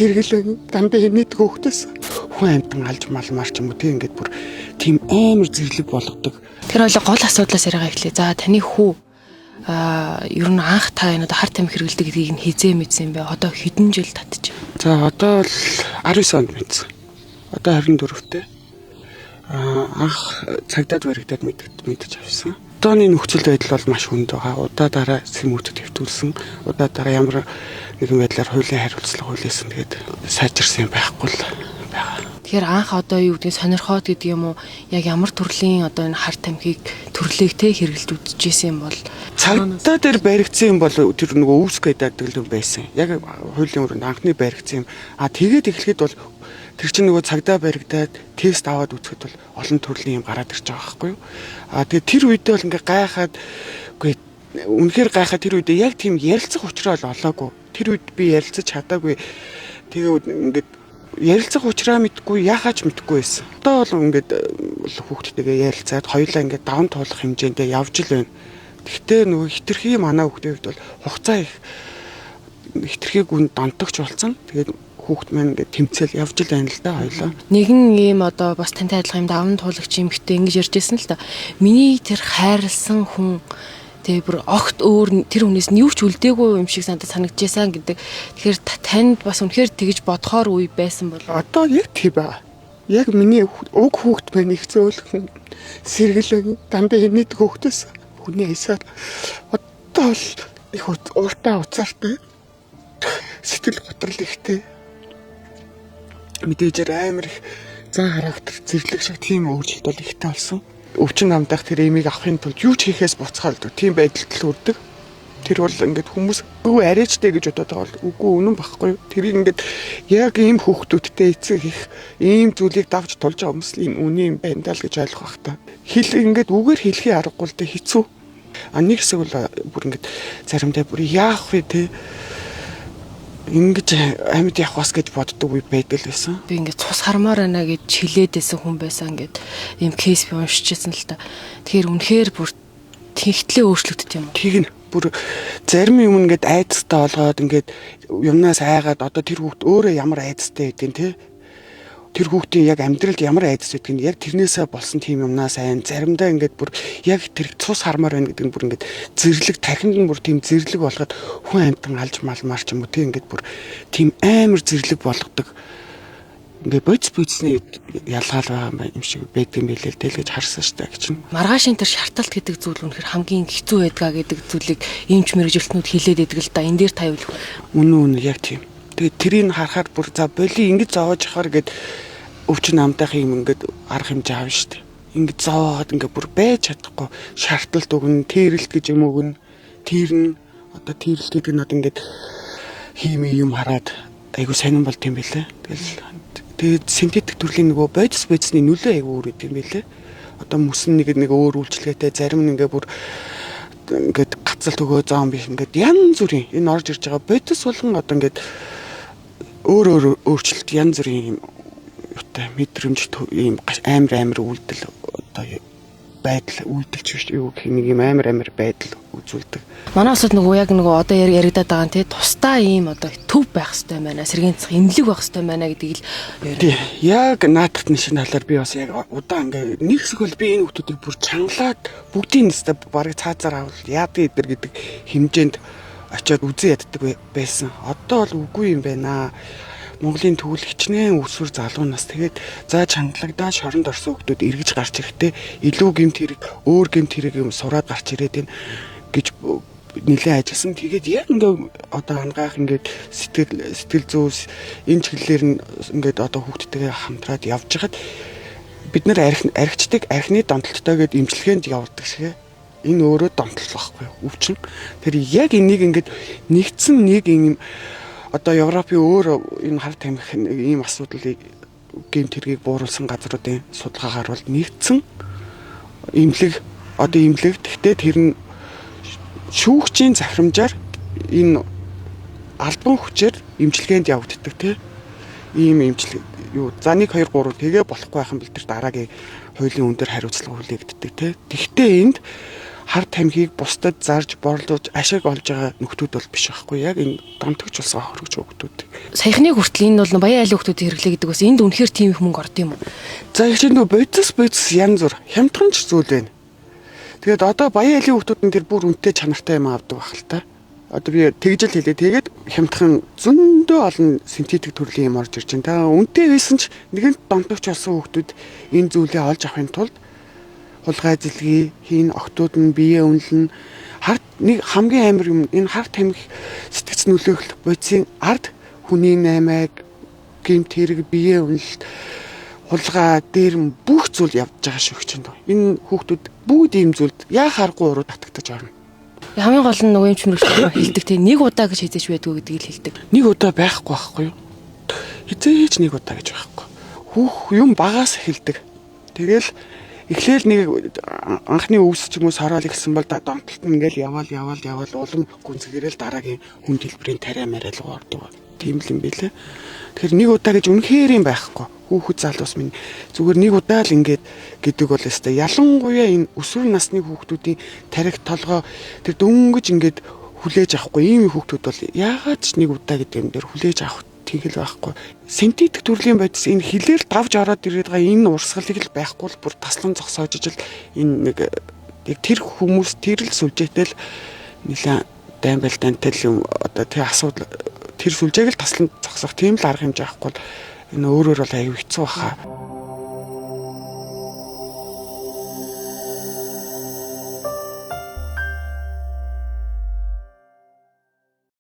сэргэлэн дандаа нийт хөөхтөөс хүн амтан алж малмаар ч юм уу тийм ингээд бүр тийм амар зэрлэг болгодог. Тэр хоёлоо гол асуудлаас яриагаа эхлэе. За таны хүү ер нь анх та энэ хар тамхи хэрэглэдэг гэдгийг нь хизээ мэдсэн юм бэ? Одоо хэдэн жил татчих? За одоо л 19 онд мэдсэн. Одоо 24-тэй. Анх цагдаад баригдаад мэдэж авсан. Одооны нөхцөл байдал бол маш хүнд байгаа. Удаадараа сэмүүдэд хэвтүүлсэн. Удаадараа ямар нэгэн байдлаар хуулийн хариуцлага хүлээсэн. Тэгээд сайжирсан юм байхгүй л байгаа. Тэгэхээр анх одоо юу гэдгийг сонирхоод гэдэг юм уу? Яг ямар төрлийн одоо энэ хар тамхиг төрлийг те хэрэглэж үзчихсэн юм бол цагдаа дээр баригдсан юм бол тэр нөгөө үүсгэй дадаг л байсан. Яг хуулийн өрөөнд анхны баригдсан юм. Тэгээд эхлэхэд бол тэр чинь нөгөө цагдаа баригдаад тест аваад үзэхэд бол олон төрлийн юм гараад ирж байгаа байхгүй юу? Тэгээд тэр үедээ бол ингээ гайхаад үгүй үнэхээр гайхаад тэр үедээ яг тийм ярилцах учраа л олоогүй. Тэр үед би ярилцаж чадаагүй. Тэгээд ингээд ярилцах учраа мэдгүй яахаач мэдгүй байсан. Одоо бол ингээд хүүхдтэйгээ ярилцаад хоёулаа ингээд даван туулах хэмжээндээ явж л байна. Гэхдээ нөгөө хитрхи манай хүүхдийн хувьд бол хугацаа их хитрхийг үн донтогч болсон. Тэгээд хүүхд маань ингээд тэмцэл явж л байна л да хоёлоо. Нэгэн ийм одоо бас тантай адилхан юм даван туулагч юм гэхдээ ингэж ярьжсэн л да. Миний тэр хайрлсан хүн тэгээ бүр огт өөр тэр хүнээс нь юу ч үлдээгүй юм шиг санагдажсэн гэдэг. Тэгэхээр танд бас үнэхээр тэгж бодохоор үе байсан бол одоо яг тийм ба. Яг миний уг хүүхд маань их зөөлхөн сэргэлэн дандаа нийт хөөхтөөс хүний айсаар одоо л их ууртаа уцаартай сэтгэл готрол ихтэй мэдээж амар их зан характер зэрлэг шиг тийм өөрчлөлт бол ихтэй болсон. Өвчин намдах тэр эмийг авахын тулд юу ч хийхээс буцхаалдаг. Тийм байдалд л үрдэг. Тэр бол ингээд хүмүүс үгүй арайчтэй гэж бодоод байгаа бол үгүй үнэн багхгүй. Тэрийг ингээд яг ийм хүүхдүүдтэй эцэг их ийм зүйлийг давж тулж байгаа хүмүүс ийм үний юм байна даа л гэж ойлгох бах та. Хэл ингээд үгээр хэлхий аргагүй л дээ хэцүү. Нэг хэсэг бол бүр ингээд заримдаа бүр яах вэ те ингэж амьд явах бас гэж боддог үе байдаг л байсан. Би ингээд цус хармаар байна гэж хилээдсэн хүн байсан ингээд ийм кейс би уншижсэн л та. Тэгэхээр үнэхээр бүр тэгтлээ өөрчлөгддөг юм уу? Тэг нь бүр зарим юм ингээд айцтай болгоод ингээд юмнаас айгаад одоо тэр хүүхд өөрөө ямар айцтай байдгийг те тэр хүүхдийн яг амьдралд ямар айдас байдгийг яг тэрнээсээ болсон тийм юмнаас айн заримдаа ингээд бүр яг тэр цус хармаар байна гэдэг нь бүр ингээд зэрлэг тархинд нь бүр тийм зэрлэг болгоод хүн амтан алж малмаар ч юм уу тийм ингээд бүр тийм амар зэрлэг болгодог ингээд бодисны ялгаал байгаа юм шиг байдаг юм билээ тэл гэж харсан шүү дээ гэж чинь. Маргаашийн тэр шарталт гэдэг зүйл үнэхээр хамгийн хэцүү байдгаа гэдэг зүйлийг эмч мэрэгжилтнүүд хэлээд байдаг л да. Энэ дээр та юу вэ? Үнэн яг тийм. Тэгээд тэрийг харахаар бүр за боли ингэж зовоож ахаар гэд өвчин амдах юм ингээд арга хэмжээ аав штэ. Ингэж зовоод ингээд бүр байж чадахгүй шаардлагат өгнө, тэрэлт гэж юм өгнө. Тэр нь одоо тэрэлт гэдэг нь одоо ингээд хими юм хараад айгу сонирн болт юм билээ. Тэгээд синтетик төрлийн нөгөө бодисны нөлөө айгу өөр юм билээ. Одоо мөсөн нэг өөр үйлчлэгээтэй зарим нь ингээд бүр ингээд гацалт өгөө заам биш ингээд янз бүрийн энэ орж ирж байгаа бодис болгон одоо ингээд өөр өөрчлөлт янз бүрийн юм одоо мэдрэмж ийм амар үйлдэл одоо байдал үйлдэлч биш юу гэх нэг юм амар байдал үзүүлдэг. Манай улсад нөгөө яг нөгөө одоо яригадаад байгаа нь тий тусдаа ийм одоо төв байх хэрэгтэй байна. Сэргийн цах эмнэлэг байх хэрэгтэй байна гэдгийг л яг наадахт нэг талаар би бас яг удаан ингээ нэг хэсэг бол би энэ хүмүүсийг бүр чангалаад бүгдийн нэстэ барыг цаазаар авал яадаг эдэр гэдэг хэмжээнд очиод үзэн яддаг байсан. Одоо бол үгүй юм байна. Монголын төвл хичнээн өсвөр залуу нас тэгээд за чангалагдаад шоронд орсон хүмүүс эргэж гарч ирэхдээ илүү гэмт хэрэг өөр гэмт хэрэг юм сураад гарч ирээд байна гэж нэлээд ажилласан. Тэгээд яг ингээ одоо хангаах ингээд сэтгэл зүйс энэ чиглэлээр нь ингээд одоо хүүхдтэйгээ хамтраад явж хахад бид нэр архичдаг архины донтолттой гээд имчилгээнд явуулдаг шиг энэ өөрөө донтол байхгүй өвчин. Тэр яг энийг ингээд нэгдсэн нэг юм одоо Европын өөр энэ хар тамхи ийм асуудлыг гэмт хэргийг бууруулсан газруудын судалгаагаар бол нэгдсэн эмнэлэг одоо эмнэлэг гэхдээ тэр нь шүүгчийн захирамжаар энэ албан хүчээр эмчилгээнд явагддаг тийм ийм эмчилгээ юу за 1 2 3 тэгээ болохгүй байх юм бэл тэр дараагийн хуулийн өндөр хариуцлага хүлээгддэг тийм. Тэгвэл энд хар тамхиг бусдад зарж борлуулж ашиг олж байгаа нөхдүүд бол биш байхгүй яг энэ донтогч болсон хөргөж хүүхдүүд. Саяхны хүртэл энэ бол баян айлын хүүхдүүд хэрэглээ гэдэг бас энд үнэхээр тийм их мөнгө орд юм уу? За их чинь бодис янз бүр хямдхан ч зүйл байна. Тэгээд одоо баян айлын хүүхдүүд нь тэр бүр үнэтэй чанартай юм авдаг байх л та. Одоо би тэгжэл хэлээ. Тэгээд хямдхан зөндөө олон синтетик төрлийн юм орж ирж байна. Та үнэтэй байсан ч нэгэн донтогч болсон хүүхдүүд энэ зүйлээ олж авахын тулд хулгай зэлгий хийн октод нь бие үнэлнэ. Харт нэг хамгийн амар юм энэ хар тамхи сэтгц нөлөөлөх бодисын ард хүний наймаг гэмт хэрэг бие үнэлэлт хулгай дээр бүх зүйл явж байгаа шүү гэж байна. Энэ хүүхдүүд бүгд ийм зүйлд яа харахгүй уруу татагдаж орно. Хамгийн гол нь нөгөө юм чимрэгч хэлдэг тийм нэг удаа гэж хэзээч байдгүй гэдгийг л хэлдэг. Нэг удаа байхгүй байхгүй юу? Хизээч нэг удаа гэж байхгүй. Хүүх юм багаас эхэлдэг. Тэгэл эхлээл нэг анхны өвс ч юм уу сороол ихсэн бол донтолт нь ингээл яваал улам гүнзгийрэл дараагийн хүн хэлбэрийн тариа марил ордог. Тийм л юм билээ. Тэгэхээр нэг удаа гэж үнэхээр юм байхгүй. Хүүхэд залуус минь зүгээр нэг удаа л ингээд гэдэг бол өстой ялангуяа энэ өсвөр насны хүүхдүүдийн тарих толгой тэр дөнгөж ингээд хүлээж авахгүй ийм хүүхдүүд бол яагаад ч нэг удаа гэдэг юм дээр хүлээж авах тэгэл байхгүй. Синтетик төрлийн бодис энэ хилээр давж ороод ирээд байгаа энэ урсгалыг л байхгүй л бүр таслан зогсоож ижил энэ нэг яг тэр хүмүүс тэр л сүлжээтэй л нэлээ дайм байлдаантай л юм одоо тэр асуудал тэр сүлжээг л таслан зогсох тийм л арга хэмжээ авахгүй энэ өөрөөр бол аюу хэцүү баха.